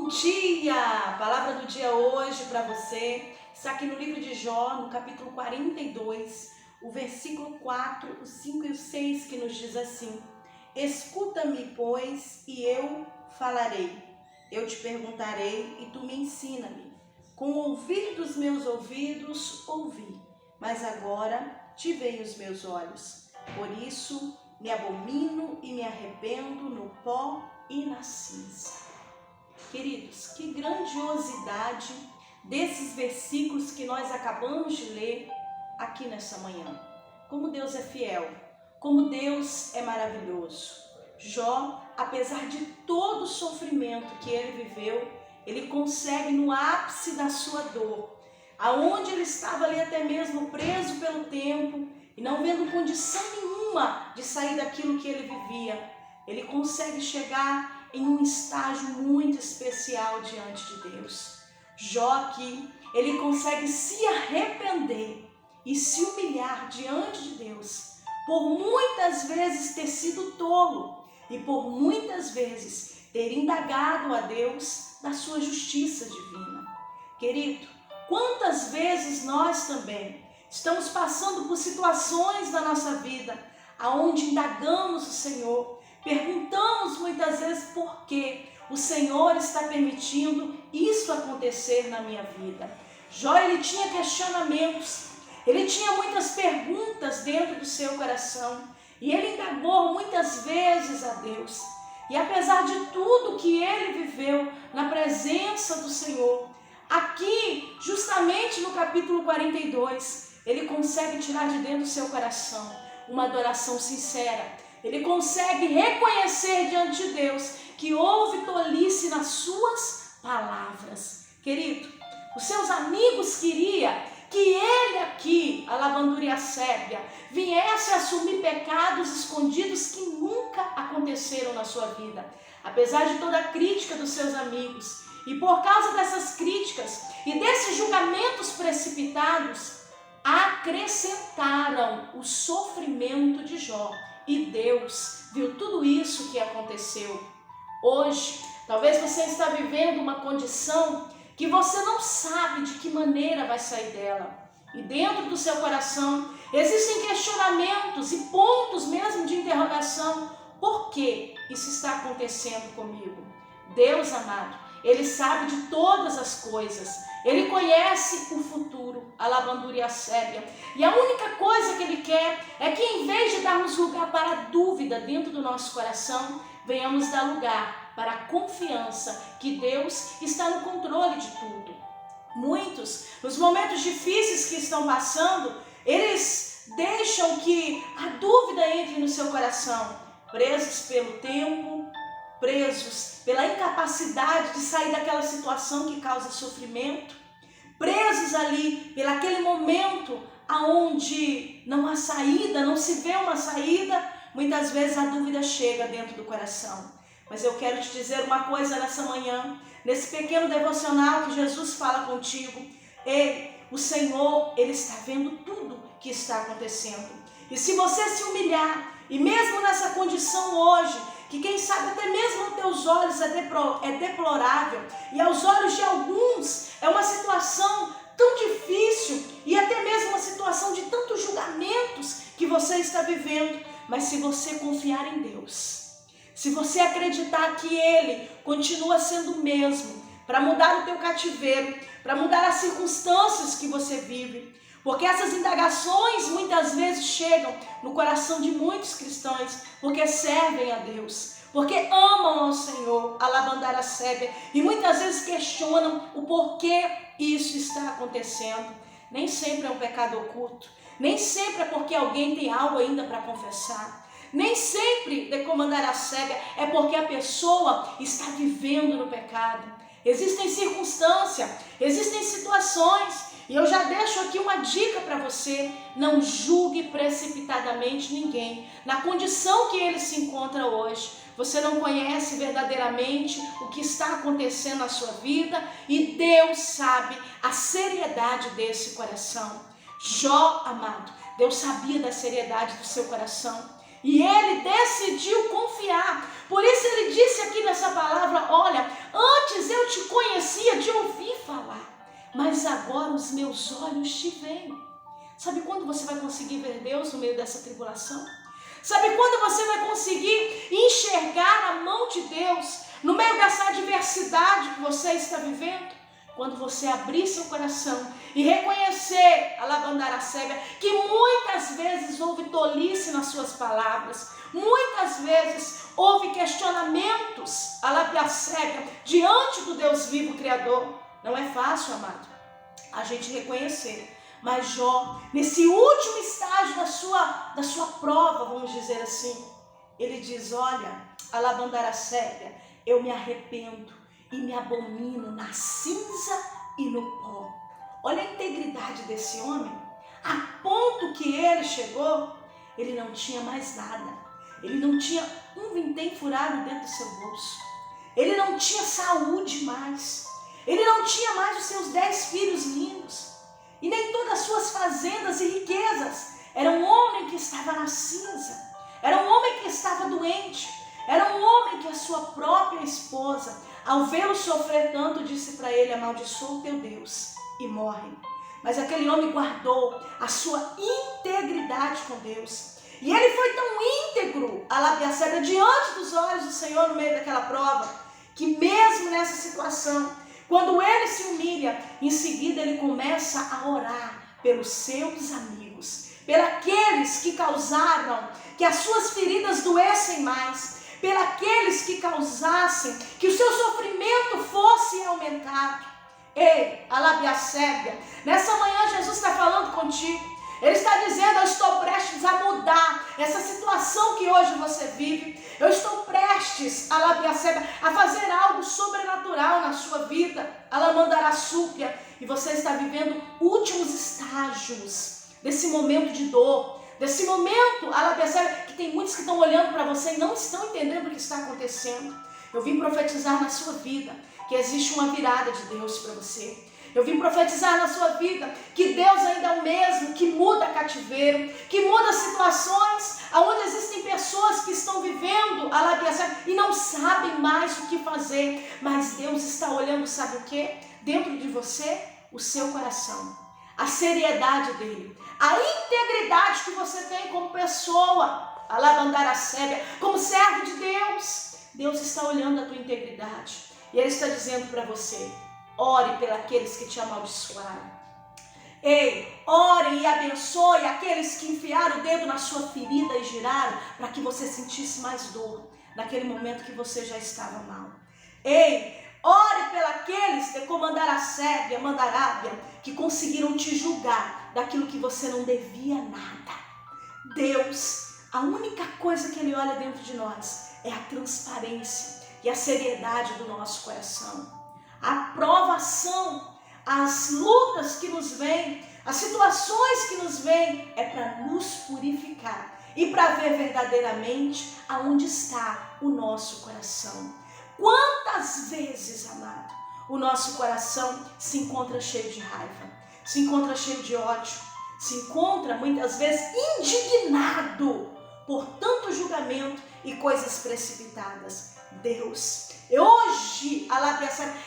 Bom dia! A palavra do dia hoje para você está aqui no livro de Jó, no capítulo 42, o versículo 4, o 5 e o 6, que nos diz assim: Escuta-me, pois, e eu falarei. Eu te perguntarei e tu me ensina-me. Com o ouvir dos meus ouvidos ouvi, mas agora te veem os meus olhos. Por isso me abomino e me arrependo no pó e na cinza. Queridos, que grandiosidade desses versículos que nós acabamos de ler aqui nessa manhã. Como Deus é fiel, como Deus é maravilhoso. Jó, apesar de todo o sofrimento que ele viveu, ele consegue no ápice da sua dor, aonde ele estava ali até mesmo preso pelo tempo e não vendo condição nenhuma de sair daquilo que ele vivia, ele consegue chegar em um estágio muito especial diante de Deus. Jó aqui, ele consegue se arrepender e se humilhar diante de Deus, por muitas vezes ter sido tolo e por muitas vezes ter indagado a Deus da sua justiça divina. Querido, quantas vezes nós também estamos passando por situações da nossa vida aonde indagamos o Senhor, perguntamos muitas vezes por que o Senhor está permitindo isso acontecer na minha vida. Jó, ele tinha questionamentos, ele tinha muitas perguntas dentro do seu coração e ele indagou muitas vezes a Deus. E apesar de tudo que ele viveu na presença do Senhor, aqui, justamente no capítulo 42, ele consegue tirar de dentro do seu coração uma adoração sincera. Ele consegue reconhecer diante de Deus que houve tolice nas suas palavras. Querido, os seus amigos queriam que ele aqui, a lavandúria sébia, viesse assumir pecados escondidos que nunca aconteceram na sua vida. Apesar de toda a crítica dos seus amigos, e por causa dessas críticas e desses julgamentos precipitados, acrescentaram o sofrimento de Jó. E Deus viu tudo isso que aconteceu. Hoje, talvez você está vivendo uma condição que você não sabe de que maneira vai sair dela. E dentro do seu coração existem questionamentos e pontos mesmo de interrogação. Por que isso está acontecendo comigo? Deus amado, Ele sabe de todas as coisas. Ele conhece o futuro, a lavandúria sébia. E a única coisa que Ele quer é que, em vez de darmos lugar para a dúvida dentro do nosso coração, venhamos dar lugar para a confiança que Deus está no controle de tudo. Muitos, nos momentos difíceis que estão passando, eles deixam que a dúvida entre no seu coração, presos pelo tempo, presos pela incapacidade de sair daquela situação que causa sofrimento, presos ali pelaquele momento aonde não há saída, não se vê uma saída, muitas vezes a dúvida chega dentro do coração. Mas eu quero te dizer uma coisa nessa manhã, nesse pequeno devocional que Jesus fala contigo. O Senhor, Ele está vendo tudo que está acontecendo. E se você se humilhar, e mesmo nessa condição hoje, que quem sabe até mesmo aos teus olhos é deplorável, e aos olhos de alguns é uma situação tão difícil, e até mesmo uma situação de tantos julgamentos que você está vivendo, mas se você confiar em Deus, se você acreditar que Ele continua sendo o mesmo, para mudar o teu cativeiro, para mudar as circunstâncias que você vive, porque essas indagações muitas vezes chegam no coração de muitos cristãos, porque servem a Deus, porque amam ao Senhor, a lavandúria sébia, e muitas vezes questionam o porquê isso está acontecendo. Nem sempre é um pecado oculto, nem sempre é porque alguém tem algo ainda para confessar, nem sempre lavandúria sébia é porque a pessoa está vivendo no pecado. Existem circunstâncias, existem situações. E eu já deixo aqui uma dica para você: não julgue precipitadamente ninguém na condição que ele se encontra hoje. Você não conhece verdadeiramente o que está acontecendo na sua vida e Deus sabe a seriedade desse coração. Jó, amado, Deus sabia da seriedade do seu coração e ele decidiu confiar. Por isso ele disse aqui nessa palavra: olha, antes eu te mas agora os meus olhos te veem. Sabe quando você vai conseguir ver Deus no meio dessa tribulação? Sabe quando você vai conseguir enxergar a mão de Deus no meio dessa adversidade que você está vivendo? Quando você abrir seu coração e reconhecer, alabandaracélia, que muitas vezes houve tolice nas suas palavras, muitas vezes houve questionamentos, alabandaracélia, diante do Deus vivo, Criador. Não é fácil, amado, a gente reconhecer. Mas Jó, nesse último estágio da sua prova, vamos dizer assim, ele diz: olha, alabandaracélia, eu me arrependo e me abomino na cinza e no pó. Olha a integridade desse homem, a ponto que ele chegou, ele não tinha mais nada, ele não tinha um vintém furado dentro do seu bolso, ele não tinha saúde mais, ele não tinha mais os seus 10 filhos lindos, e nem todas as suas fazendas e riquezas. Era um homem que estava na cinza, era um homem que estava doente, era um homem que a sua própria esposa, ao vê-lo sofrer tanto, disse para ele: amaldiçoa o teu Deus e morre. Mas aquele homem guardou a sua integridade com Deus, e ele foi tão íntegro, alabandaracélia, diante dos olhos do Senhor no meio daquela prova, que mesmo nessa situação, quando ele se humilha, em seguida ele começa a orar pelos seus amigos, pelos que causaram que as suas feridas doessem mais, pelos que causassem que o seu sofrimento fosse aumentado. Ei, alabandaracélia, nessa manhã Jesus está falando contigo. Ele está dizendo: eu estou prestes a mudar essa situação que hoje você vive. Eu estou prestes, alabandaracélia, a fazer algo sobrenatural na sua vida, alabandaracélia. E você está vivendo últimos estágios desse momento de dor, desse momento, alabandaracélia, que tem muitos que estão olhando para você e não estão entendendo o que está acontecendo. Eu vim profetizar na sua vida que existe uma virada de Deus para você. Eu vim profetizar na sua vida que Deus ainda é o mesmo, que muda cativeiro, que muda situações onde existem pessoas que estão vivendo e não sabem mais o que fazer. Mas Deus está olhando, sabe o que? Dentro de você, o seu coração, a seriedade dele, a integridade que você tem como pessoa, alabandaracélia, como servo de Deus. Deus está olhando a tua integridade e Ele está dizendo para você: ore pelos que te amaldiçoaram. Ei, ore e abençoe aqueles que enfiaram o dedo na sua ferida e giraram para que você sentisse mais dor naquele momento que você já estava mal. Ei, ore pelos de comandaracélia, mandarábia, que conseguiram te julgar daquilo que você não devia nada. Deus, a única coisa que Ele olha dentro de nós é a transparência e a seriedade do nosso coração. A provação, as lutas que nos vêm, as situações que nos vêm, é para nos purificar e para ver verdadeiramente aonde está o nosso coração. Quantas vezes, amado, o nosso coração se encontra cheio de raiva, se encontra cheio de ódio, se encontra muitas vezes indignado por tanto julgamento e coisas precipitadas. Deus, hoje,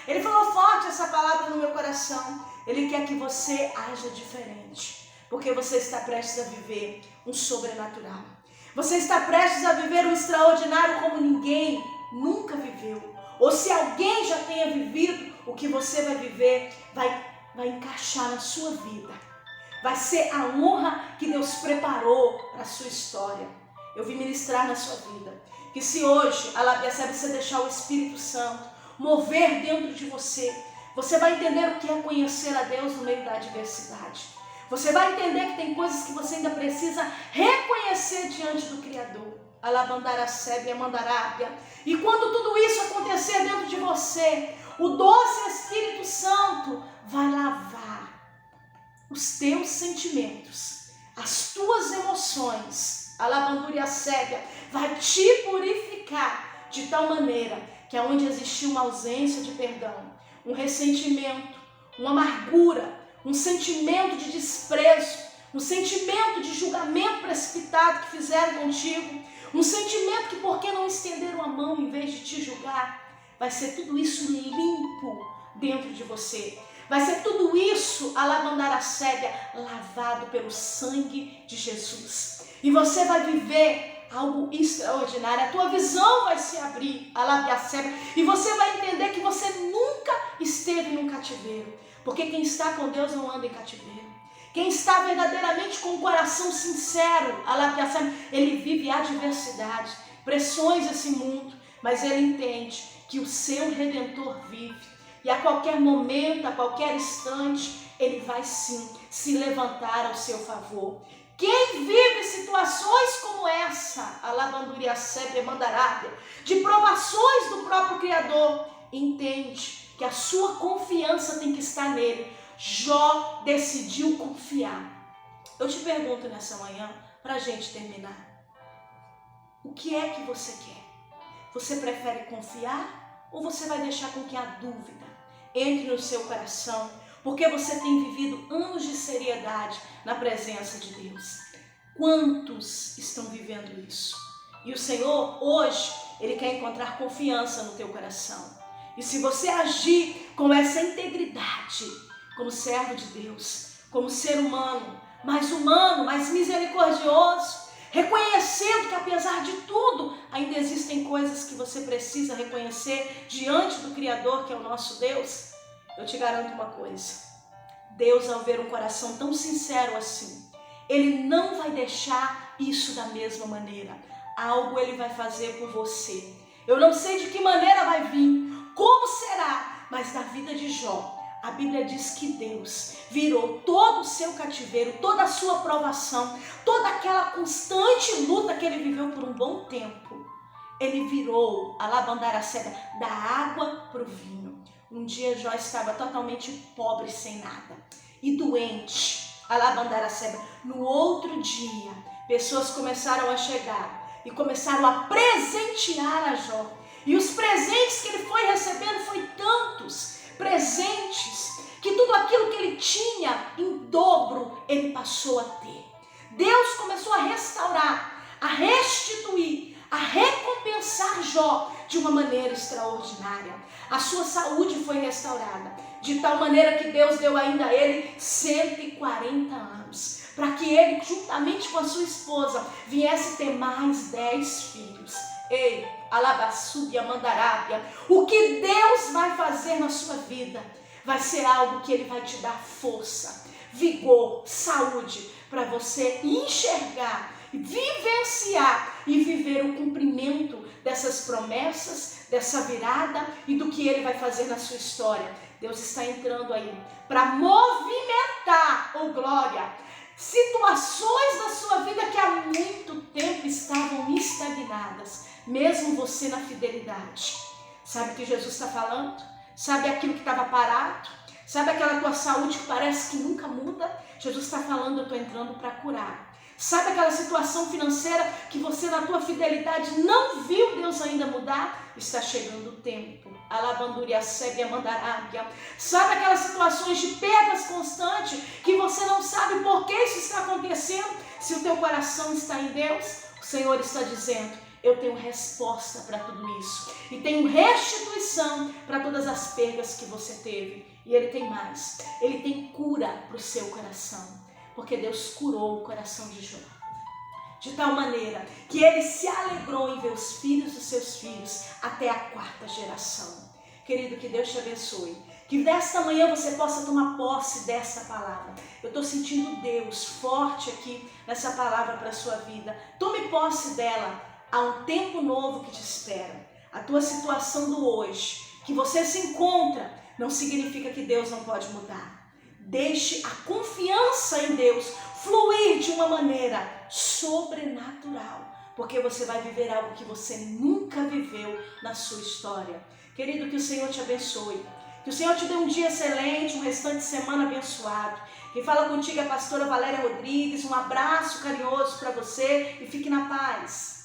Ele falou forte essa palavra no meu coração. Ele quer que você haja diferente, porque você está prestes a viver um sobrenatural. Você está prestes a viver um extraordinário como ninguém nunca viveu. Ou se alguém já tenha vivido, o que você vai viver vai encaixar na sua vida. Vai ser a honra que Deus preparou para a sua história. Eu vim ministrar na sua vida. Que se hoje, você deixar o Espírito Santo mover dentro de você, você vai entender o que é conhecer a Deus no meio da adversidade. Você vai entender que tem coisas que você ainda precisa reconhecer diante do Criador. Alabandaracélia, mandarábia. E quando tudo isso acontecer dentro de você, o doce Espírito Santo vai lavar os teus sentimentos, as tuas emoções. Alabandaracélia vai te purificar de tal maneira que aonde existia uma ausência de perdão, um ressentimento, uma amargura, um sentimento de desprezo, um sentimento de julgamento precipitado que fizeram contigo, um sentimento que porque não estenderam a mão em vez de te julgar, vai ser tudo isso limpo dentro de você. Vai ser tudo isso, alabandaracébia, lavado pelo sangue de Jesus. E você vai viver algo extraordinário. A tua visão vai se abrir, alabiacébia, e você vai entender que você nunca esteve num cativeiro. Porque quem está com Deus não anda em cativeiro. Quem está verdadeiramente com o coração sincero, alabiacébia, ele vive adversidade, pressões desse mundo, mas ele entende que o seu Redentor vive. E a qualquer momento, a qualquer instante, ele vai sim se levantar ao seu favor. Quem vive situações como essa, alabandaracébia, mandarábia, de provações do próprio Criador, entende que a sua confiança tem que estar nele. Jó decidiu confiar. Eu te pergunto nessa manhã, para a gente terminar, o que é que você quer? Você prefere confiar ou você vai deixar com que a dúvida entre no seu coração, porque você tem vivido anos de seriedade na presença de Deus? Quantos estão vivendo isso? E o Senhor, hoje, Ele quer encontrar confiança no teu coração. E se você agir com essa integridade, como servo de Deus, como ser humano, mais misericordioso, reconhecendo que apesar de tudo, ainda existem coisas que você precisa reconhecer diante do Criador, que é o nosso Deus, eu te garanto uma coisa: Deus, ao ver um coração tão sincero assim, Ele não vai deixar isso da mesma maneira. Algo Ele vai fazer por você. Eu não sei de que maneira vai vir, como será, mas na vida de Jó, a Bíblia diz que Deus virou todo o seu cativeiro, toda a sua provação, toda aquela constante luta que ele viveu por um bom tempo. Ele virou, alabandaracébia, da água para o vinho. Um dia Jó estava totalmente pobre, sem nada, e doente, alabandaracébia. No outro dia, pessoas começaram a chegar e começaram a presentear a Jó. E os presentes que ele foi recebendo foi tantos presentes, que tudo aquilo que ele tinha em dobro, ele passou a ter. Deus começou a restaurar, a restituir, a recompensar Jó de uma maneira extraordinária. A sua saúde foi restaurada, de tal maneira que Deus deu ainda a ele 140 anos, para que ele, juntamente com a sua esposa, viesse ter mais 10 filhos. Ei, alabaçúbia, mandarábia, o que Deus vai fazer na sua vida vai ser algo que Ele vai te dar força, vigor, saúde, para você enxergar, vivenciar e viver o cumprimento dessas promessas, dessa virada e do que Ele vai fazer na sua história. Deus está entrando aí para movimentar, oh glória, situações da sua vida que há muito tempo estavam estagnadas. Mesmo você na fidelidade. Sabe o que Jesus está falando? Sabe aquilo que estava parado? Sabe aquela tua saúde que parece que nunca muda? Jesus está falando, eu estou entrando para curar. Sabe aquela situação financeira que você na tua fidelidade não viu Deus ainda mudar? Está chegando o tempo. Alabandaracébia, mandarábia. Sabe aquelas situações de perdas constantes que você não sabe por que isso está acontecendo? Se o teu coração está em Deus, o Senhor está dizendo, eu tenho resposta para tudo isso. E tenho restituição para todas as perdas que você teve. E Ele tem mais. Ele tem cura para o seu coração. Porque Deus curou o coração de Jó. De tal maneira que Ele se alegrou em ver os filhos dos seus filhos até a 4ª geração. Querido, que Deus te abençoe. Que nesta manhã você possa tomar posse dessa palavra. Eu estou sentindo Deus forte aqui nessa palavra para a sua vida. Tome posse dela. Há um tempo novo que te espera. A tua situação do hoje, que você se encontra, não significa que Deus não pode mudar. Deixe a confiança em Deus fluir de uma maneira sobrenatural, porque você vai viver algo que você nunca viveu na sua história. Querido, que o Senhor te abençoe. Que o Senhor te dê um dia excelente, um restante de semana abençoado. Quem fala contigo é a pastora Valéria Rodrigues. Um abraço carinhoso para você e fique na paz.